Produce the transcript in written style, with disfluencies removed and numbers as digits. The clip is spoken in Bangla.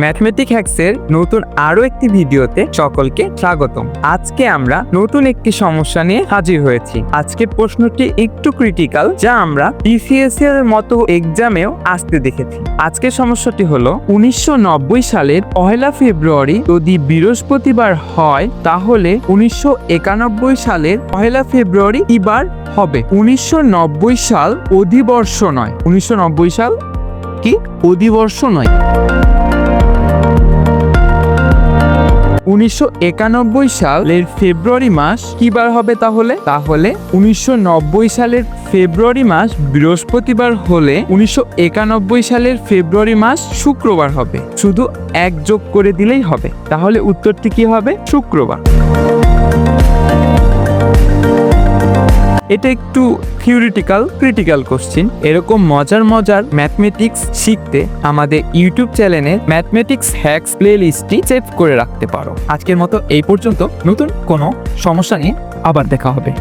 ম্যাথমেটিক হ্যাক্সের নতুন আরো একটি ভিডিওতে সকলকে স্বাগতম। আজকে আমরা নতুন একটি সমস্যা নিয়ে হাজির হয়েছি। আজকের প্রশ্নটি একটু ক্রিটিক্যাল, যা আমরা বিসিএস এর মতো এক্সামেও আসতে দেখেছি। আজকের সমস্যাটি হলো 1990 সালের 1 ফেব্রুয়ারি যদি বৃহস্পতিবার হয়, তাহলে 1991 সালের 1 ফেব্রুয়ারি কি বার হবে? 1990 সাল অধিবর্ষ নয়। 1990 সাল কি অধিবর্ষ নয়। 1991 সালের ফেব্রুয়ারি মাস কি বার হবে? তাহলে 1990 সালের ফেব্রুয়ারি মাস বৃহস্পতিবার হলে 1991 সালের ফেব্রুয়ারি মাস শুক্রবার হবে। শুধু এক যোগ করে দিলেই হবে। তাহলে উত্তরটি কি হবে? শুক্রবার। এটা একটু থিওরিটিক্যাল ক্রিটিক্যাল কোশ্চেন। এরকম মজার ম্যাথমেটিক্স শিখতে আমাদের ইউটিউব চ্যানেলের ম্যাথমেটিক্স হ্যাক্স প্লেলিস্টটি সেভ করে রাখতে পারো। আজকের মতো এই পর্যন্ত। নতুন কোনো সমস্যা নিয়ে আবার দেখা হবে।